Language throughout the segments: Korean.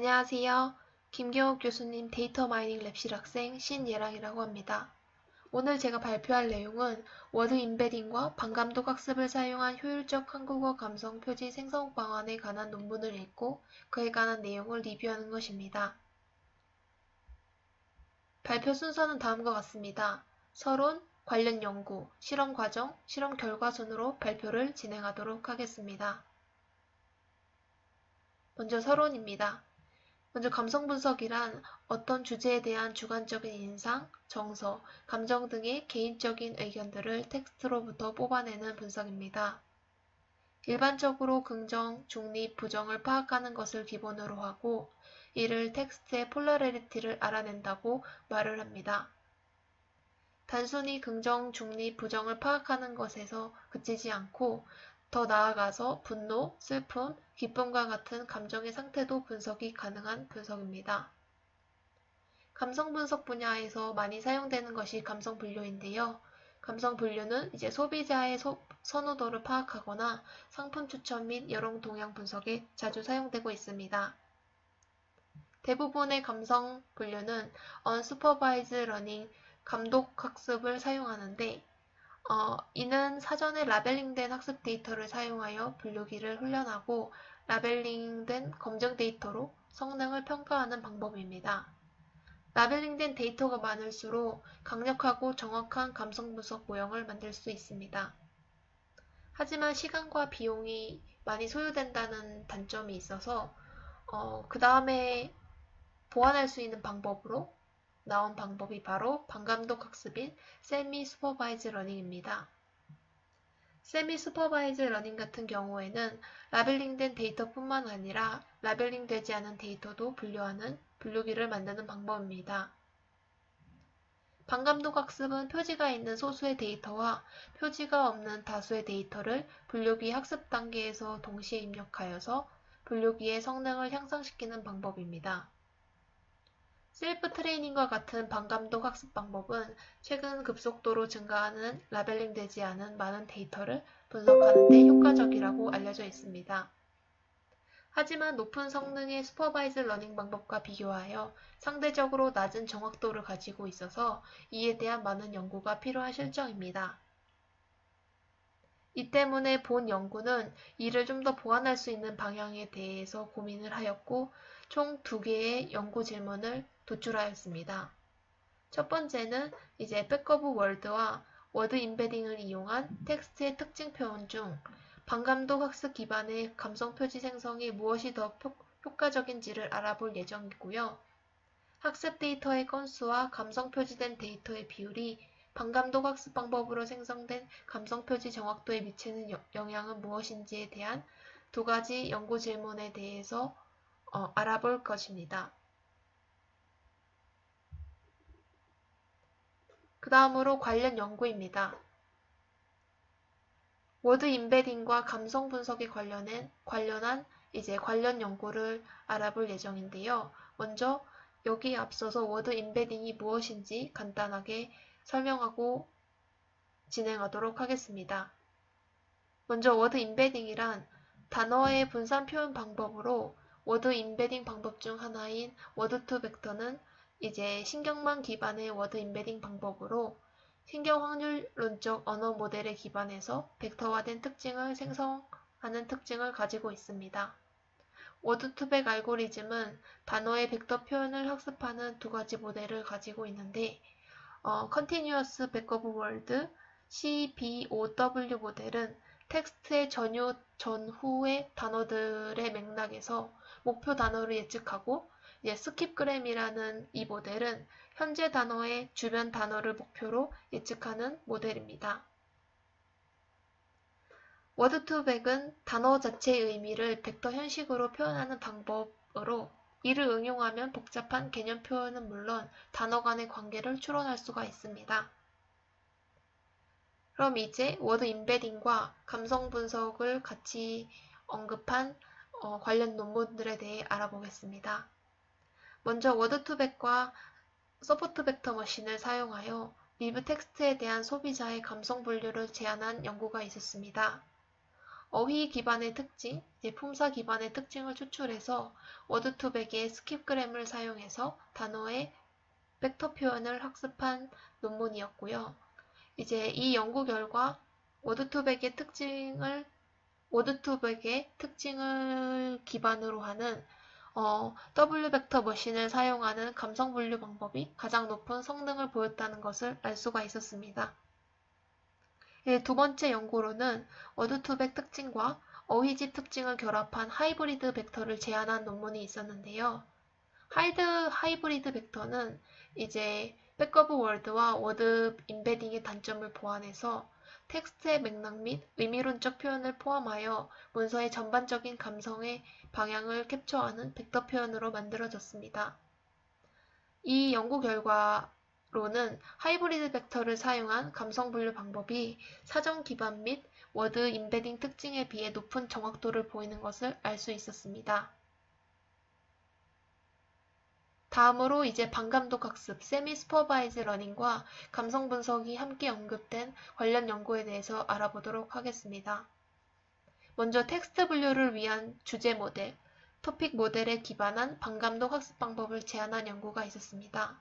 안녕하세요. 김경욱 교수님 데이터 마이닝 랩실 학생 신예랑이라고 합니다. 오늘 제가 발표할 내용은 워드 임베딩과 반감독 학습을 사용한 효율적 한국어 감성 표지 생성 방안에 관한 논문을 읽고 그에 관한 내용을 리뷰하는 것입니다. 발표 순서는 다음과 같습니다. 서론, 관련 연구, 실험 과정, 실험 결과 순으로 발표를 진행하도록 하겠습니다. 먼저 서론입니다. 먼저 감성 분석이란 어떤 주제에 대한 주관적인 인상, 정서, 감정 등의 개인적인 의견들을 텍스트로부터 뽑아내는 분석입니다. 일반적으로 긍정, 중립, 부정을 파악하는 것을 기본으로 하고 이를 텍스트의 폴라리티를 알아낸다고 말을 합니다. 단순히 긍정, 중립, 부정을 파악하는 것에서 그치지 않고 더 나아가서 분노, 슬픔, 기쁨과 같은 감정의 상태도 분석이 가능한 분석입니다. 감성 분석 분야에서 많이 사용되는 것이 감성 분류인데요. 감성 분류는 이제 소비자의 선호도를 파악하거나 상품 추천 및 여론 동향 분석에 자주 사용되고 있습니다. 대부분의 감성 분류는 unsupervised learning, 감독 학습을 사용하는데 이는 사전에 라벨링된 학습 데이터를 사용하여 분류기를 훈련하고 라벨링된 검증 데이터로 성능을 평가하는 방법입니다. 라벨링된 데이터가 많을수록 강력하고 정확한 감성 분석 모형을 만들 수 있습니다. 하지만 시간과 비용이 많이 소요된다는 단점이 있어서 그 다음에 보완할 수 있는 방법으로 나온 방법이 바로 반감독 학습인 세미 슈퍼바이즈 러닝입니다. 세미 슈퍼바이즈 러닝 같은 경우에는 라벨링된 데이터뿐만 아니라 라벨링되지 않은 데이터도 분류하는 분류기를 만드는 방법입니다. 반감독 학습은 표지가 있는 소수의 데이터와 표지가 없는 다수의 데이터를 분류기 학습 단계에서 동시에 입력하여서 분류기의 성능을 향상시키는 방법입니다. 셀프 트레이닝과 같은 반감독 학습 방법은 최근 급속도로 증가하는 라벨링되지 않은 많은 데이터를 분석하는 데 효과적이라고 알려져 있습니다. 하지만 높은 성능의 슈퍼바이즈 러닝 방법과 비교하여 상대적으로 낮은 정확도를 가지고 있어서 이에 대한 많은 연구가 필요한 실정입니다. 이 때문에 본 연구는 이를 좀 더 보완할 수 있는 방향에 대해서 고민을 하였고 총 2개의 연구 질문을 도출하였습니다. 첫 번째는 이제 백오브 월드와 워드 임베딩을 이용한 텍스트의 특징 표현 중 반감독 학습 기반의 감성 표지 생성이 무엇이 더 효과적인지를 알아볼 예정이고요. 학습 데이터의 건수와 감성 표지된 데이터의 비율이 반감독 학습 방법으로 생성된 감성 표지 정확도에 미치는 영향은 무엇인지에 대한 2가지 연구 질문에 대해서 알아볼 것입니다. 그 다음으로 관련 연구입니다. 워드 임베딩과 감성 분석에 관련한 관련 연구를 알아볼 예정인데요. 먼저 여기에 앞서서 워드 임베딩이 무엇인지 간단하게 설명하고 진행하도록 하겠습니다. 먼저 워드 임베딩이란 단어의 분산 표현 방법으로 워드 임베딩 방법 중 하나인 워드2 벡터는 이제 신경망 기반의 워드 임베딩 방법으로 신경 확률론적 언어 모델에 기반해서 벡터화된 특징을 생성하는 특징을 가지고 있습니다. 워드2벡 알고리즘은 단어의 벡터 표현을 학습하는 2가지 모델을 가지고 있는데 Continuous Backup Word CBOW 모델은 텍스트의 전후의 단어들의 맥락에서 목표 단어를 예측하고 스킵그램이라는 이 모델은 현재 단어의 주변 단어를 목표로 예측하는 모델입니다. 워드2벡은 단어 자체의 의미를 벡터 형식으로 표현하는 방법으로 이를 응용하면 복잡한 개념 표현은 물론 단어 간의 관계를 추론할 수가 있습니다. 그럼 이제 워드 임베딩과 감성 분석을 같이 언급한 관련 논문들에 대해 알아보겠습니다. 먼저 워드2벡과 서포트 벡터 머신을 사용하여 리뷰 텍스트에 대한 소비자의 감성 분류를 제안한 연구가 있었습니다. 어휘 기반의 특징, 품사 기반의 특징을 추출해서 워드2백의 스킵그램을 사용해서 단어의 벡터 표현을 학습한 논문이었고요. 이제 이 연구 결과 워드2백의 특징을 기반으로 하는 W 벡터 머신을 사용하는 감성 분류 방법이 가장 높은 성능을 보였다는 것을 알 수가 있었습니다. 두 번째 연구로는 워드2백 특징과 어휘집 특징을 결합한 하이브리드 벡터를 제안한 논문이 있었는데요. 하이브리드 벡터는 이제 백오브 월드와 워드 임베딩의 단점을 보완해서 텍스트의 맥락 및 의미론적 표현을 포함하여 문서의 전반적인 감성의 방향을 캡처하는 벡터 표현으로 만들어졌습니다. 이 연구 결과로는 하이브리드 벡터를 사용한 감성 분류 방법이 사전 기반 및 워드 임베딩 특징에 비해 높은 정확도를 보이는 것을 알 수 있었습니다. 다음으로 이제 반감독 학습, 세미 슈퍼바이즈 러닝과 감성 분석이 함께 언급된 관련 연구에 대해서 알아보도록 하겠습니다. 먼저 텍스트 분류를 위한 주제 모델, 토픽 모델에 기반한 반감독 학습 방법을 제안한 연구가 있었습니다.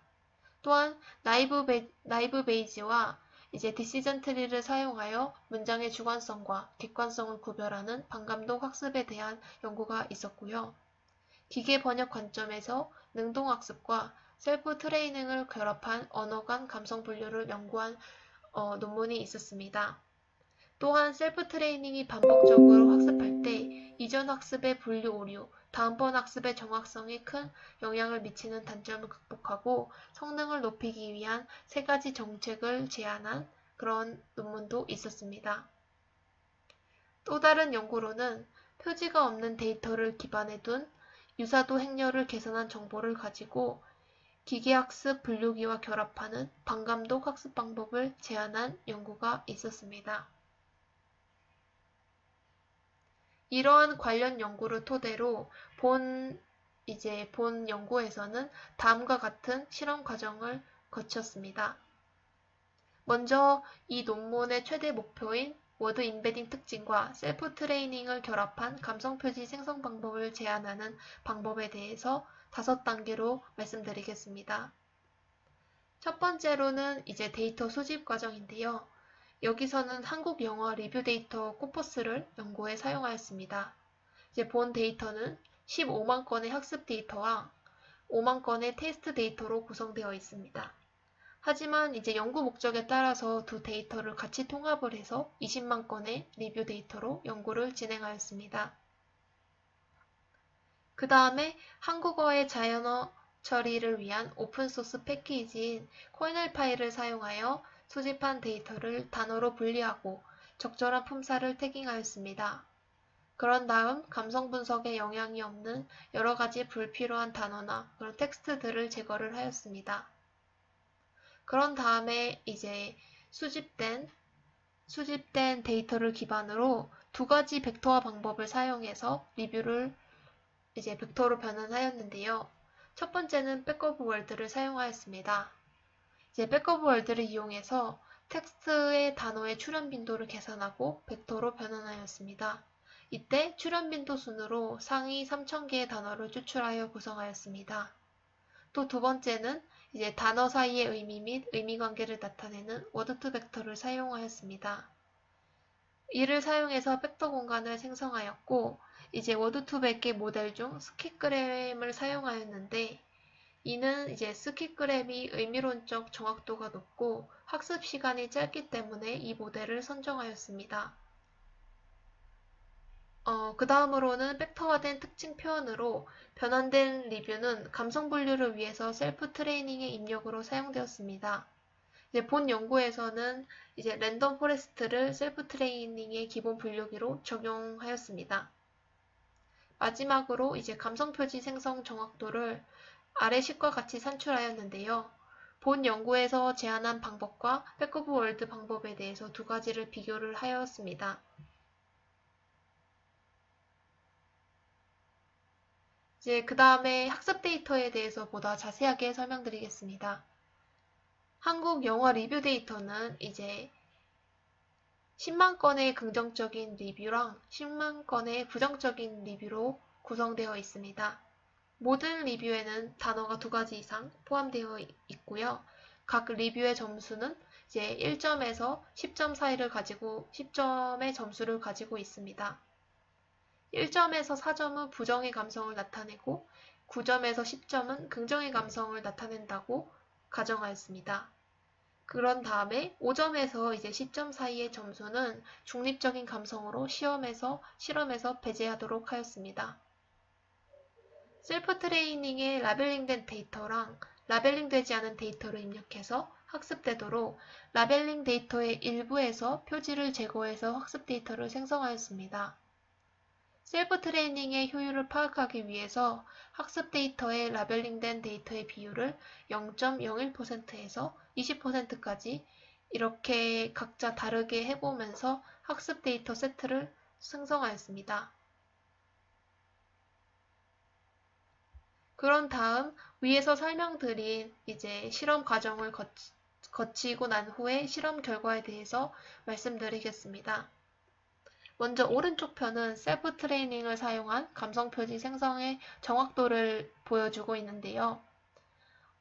또한 나이브 베이지와 이제 디시전 트리를 사용하여 문장의 주관성과 객관성을 구별하는 반감독 학습에 대한 연구가 있었고요. 기계 번역 관점에서 능동학습과 셀프 트레이닝을 결합한 언어 간 감성 분류를 연구한 논문이 있었습니다. 또한 셀프 트레이닝이 반복적으로 학습할 때 이전 학습의 분류 오류, 다음번 학습의 정확성에 큰 영향을 미치는 단점을 극복하고 성능을 높이기 위한 3가지 정책을 제안한 그런 논문도 있었습니다. 또 다른 연구로는 표지가 없는 데이터를 기반에 둔 유사도 행렬을 개선한 정보를 가지고 기계학습 분류기와 결합하는 반감독 학습 방법을 제안한 연구가 있었습니다. 이러한 관련 연구를 토대로 본 연구에서는 다음과 같은 실험 과정을 거쳤습니다. 먼저 이 논문의 최대 목표인 워드 임베딩 특징과 셀프 트레이닝을 결합한 감성 표지 생성 방법을 제안하는 방법에 대해서 5단계로 말씀드리겠습니다. 첫 번째로는 이제 데이터 수집 과정인데요. 여기서는 한국 영어 리뷰 데이터 코퍼스를 연구에 사용하였습니다. 이제 본 데이터는 15만 건의 학습 데이터와 5만 건의 테스트 데이터로 구성되어 있습니다. 하지만 이제 연구 목적에 따라서 두 데이터를 같이 통합을 해서 20만 건의 리뷰 데이터로 연구를 진행하였습니다. 그 다음에 한국어의 자연어 처리를 위한 오픈소스 패키지인 코인엘 파일을 사용하여 수집한 데이터를 단어로 분리하고 적절한 품사를 태깅하였습니다. 그런 다음 감성 분석에 영향이 없는 여러 가지 불필요한 단어나 그런 텍스트들을 제거를 하였습니다. 그런 다음에 이제 수집된 데이터를 기반으로 2가지 벡터화 방법을 사용해서 리뷰를 이제 벡터로 변환하였는데요. 첫 번째는 백오브 월드를 사용하였습니다. 이제 백오브 월드를 이용해서 텍스트의 단어의 출현 빈도를 계산하고 벡터로 변환하였습니다. 이때 출현 빈도 순으로 상위 3000개의 단어를 추출하여 구성하였습니다. 또 두 번째는 이제 단어 사이의 의미 및 의미 관계를 나타내는 워드2 벡터를 사용하였습니다. 이를 사용해서 벡터 공간을 생성하였고 이제 워드2백의 모델 중 스킵그램을 사용하였는데 이는 이제 스킵그램이 의미론적 정확도가 높고 학습 시간이 짧기 때문에 이 모델을 선정하였습니다. 그 다음으로는 벡터화된 특징 표현으로 변환된 리뷰는 감성 분류를 위해서 셀프 트레이닝의 입력으로 사용되었습니다. 이제 본 연구에서는 이제 랜덤 포레스트를 셀프 트레이닝의 기본 분류기로 적용하였습니다. 마지막으로 이제 감성 표지 생성 정확도를 아래 식과 같이 산출하였는데요. 본 연구에서 제안한 방법과 백오브 월드 방법에 대해서 2가지를 비교를 하였습니다. 이제 그 다음에 학습 데이터에 대해서 보다 자세하게 설명드리겠습니다. 한국 영어 리뷰 데이터는 이제 10만 건의 긍정적인 리뷰랑 10만 건의 부정적인 리뷰로 구성되어 있습니다. 모든 리뷰에는 단어가 2가지 이상 포함되어 있고요. 각 리뷰의 점수는 이제 1점에서 10점 사이를 가지고 10점의 점수를 가지고 있습니다. 1점에서 4점은 부정의 감성을 나타내고 9점에서 10점은 긍정의 감성을 나타낸다고 가정하였습니다. 그런 다음에 5점에서 이제 10점 사이의 점수는 중립적인 감성으로 실험에서 배제하도록 하였습니다. 셀프 트레이닝에 라벨링된 데이터랑 라벨링되지 않은 데이터를 입력해서 학습되도록 라벨링 데이터의 일부에서 표지를 제거해서 학습 데이터를 생성하였습니다. 셀프 트레이닝의 효율을 파악하기 위해서 학습 데이터에 라벨링된 데이터의 비율을 0.01%에서 20%까지 이렇게 각자 다르게 해보면서 학습 데이터 세트를 생성하였습니다. 그런 다음 위에서 설명드린 이제 실험 과정을 거치고 난 후에 실험 결과에 대해서 말씀드리겠습니다. 먼저 오른쪽 편은 셀프 트레이닝을 사용한 감성 표지 생성의 정확도를 보여주고 있는데요.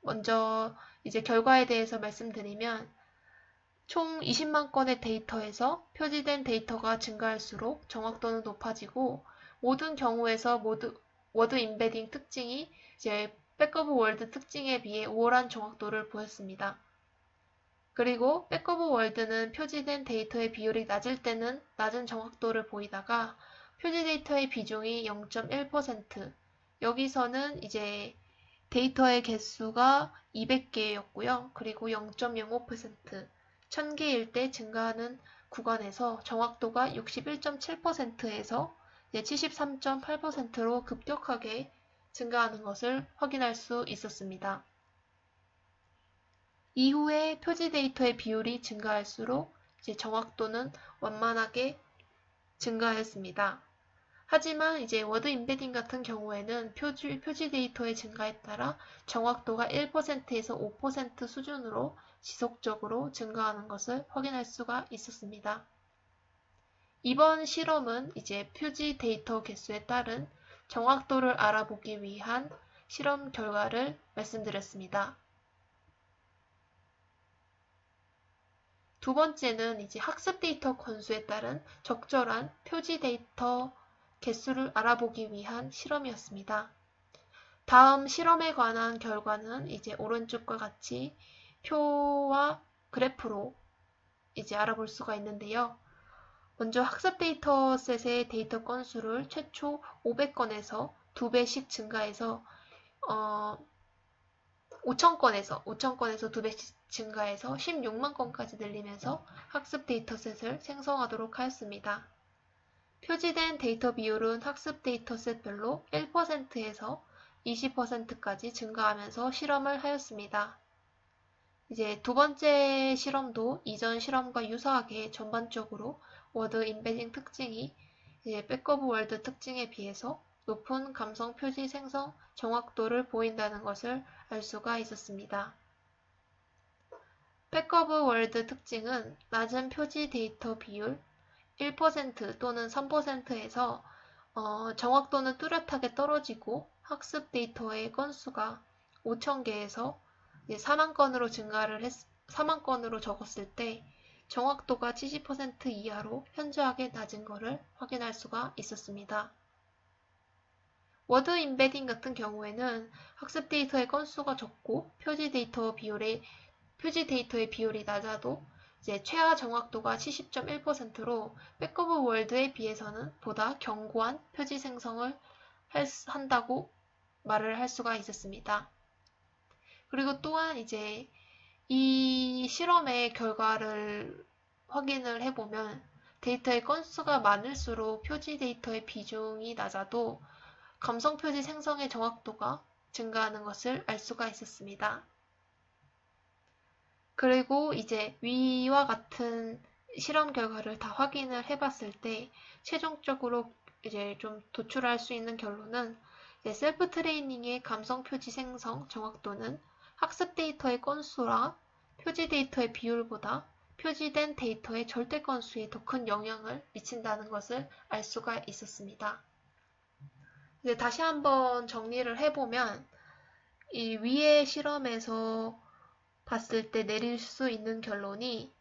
먼저 이제 결과에 대해서 말씀드리면 총 20만 건의 데이터에서 표지된 데이터가 증가할수록 정확도는 높아지고 모든 경우에서 워드 임베딩 특징이 이제 백오브 월드 특징에 비해 우월한 정확도를 보였습니다. 그리고 백오브 월드는 표지된 데이터의 비율이 낮을 때는 낮은 정확도를 보이다가 표지 데이터의 비중이 0.1%, 여기서는 이제 데이터의 개수가 200개였고요. 그리고 0.05%, 1000개일 때 증가하는 구간에서 정확도가 61.7%에서 73.8%로 급격하게 증가하는 것을 확인할 수 있었습니다. 이후에 표지 데이터의 비율이 증가할수록 이제 정확도는 완만하게 증가했습니다. 하지만 이제 워드 임베딩 같은 경우에는 표지 데이터의 증가에 따라 정확도가 1%에서 5% 수준으로 지속적으로 증가하는 것을 확인할 수가 있었습니다. 이번 실험은 이제 표지 데이터 개수에 따른 정확도를 알아보기 위한 실험 결과를 말씀드렸습니다. 두 번째는 이제 학습 데이터 건수에 따른 적절한 표지 데이터 개수를 알아보기 위한 실험이었습니다. 다음 실험에 관한 결과는 이제 오른쪽과 같이 표와 그래프로 이제 알아볼 수가 있는데요. 먼저 학습 데이터셋의 데이터 건수를 최초 500건에서 2배씩 증가해서 5,000건에서 2배씩 증가해서 16만 건까지 늘리면서 학습 데이터셋을 생성하도록 하였습니다. 표지된 데이터 비율은 학습 데이터셋별로 1%에서 20%까지 증가하면서 실험을 하였습니다. 이제 두 번째 실험도 이전 실험과 유사하게 전반적으로 워드 임베딩 특징이 이제 백오브 월드 특징에 비해서 높은 감성 표지 생성 정확도를 보인다는 것을 알 수가 있었습니다. 백오브 월드 특징은 낮은 표지 데이터 비율 1% 또는 3%에서 정확도는 뚜렷하게 떨어지고 학습 데이터의 건수가 5,000개에서 4만 건으로 4만 건으로 적었을 때 정확도가 70% 이하로 현저하게 낮은 것을 확인할 수가 있었습니다. 워드 임베딩 같은 경우에는 학습 데이터의 건수가 적고 표지 데이터의 비율이 낮아도 이제 최하 정확도가 70.1%로 백오브 월드에 비해서는 보다 견고한 표지 생성을 한다고 말을 할 수가 있었습니다. 그리고 또한 이제 이 실험의 결과를 확인을 해보면 데이터의 건수가 많을수록 표지 데이터의 비중이 낮아도 감성 표지 생성의 정확도가 증가하는 것을 알 수가 있었습니다. 그리고 이제 위와 같은 실험 결과를 다 확인을 해봤을 때 최종적으로 이제 좀 도출할 수 있는 결론은 셀프 트레이닝의 감성 표지 생성 정확도는 학습 데이터의 건수랑 표지 데이터의 비율보다 표지된 데이터의 절대 건수에 더 큰 영향을 미친다는 것을 알 수가 있었습니다. 이제 다시 한번 정리를 해보면 이 위의 실험에서 봤을 때 내릴 수 있는 결론이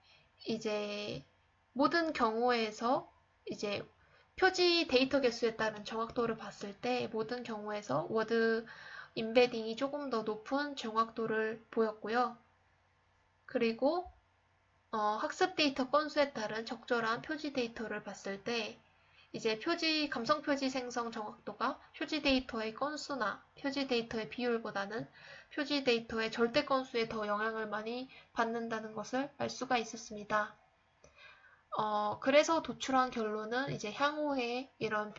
이제 모든 경우에서 이제 표지 데이터 개수에 따른 정확도를 봤을 때 모든 경우에서 워드 임베딩이 조금 더 높은 정확도를 보였고요. 그리고 학습 데이터 건수에 따른 적절한 표지 데이터를 봤을 때 이제 감성 표지 생성 정확도가 표지 데이터의 건수나 표지 데이터의 비율보다는 표지 데이터의 절대 건수에 더 영향을 많이 받는다는 것을 알 수가 있었습니다. 그래서 도출한 결론은 이제 향후에 이런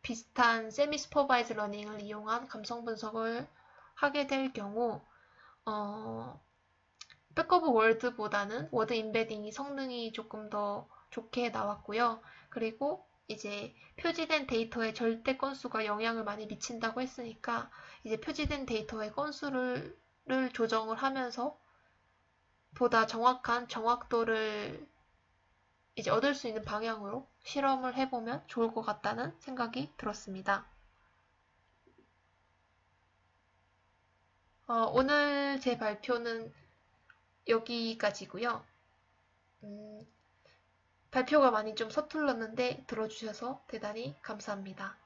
비슷한 세미 슈퍼바이즈 러닝을 이용한 감성 분석을 하게 될 경우 백오브 월드보다는 워드 임베딩이 성능이 조금 더 좋게 나왔고요. 그리고 이제 표지된 데이터의 절대 건수가 영향을 많이 미친다고 했으니까 이제 표지된 데이터의 건수를 조정을 하면서 보다 정확한 정확도를 이제 얻을 수 있는 방향으로 실험을 해보면 좋을 것 같다는 생각이 들었습니다. 오늘 제 발표는 여기까지고요. 발표가 많이 좀 서툴렀는데 들어주셔서 대단히 감사합니다.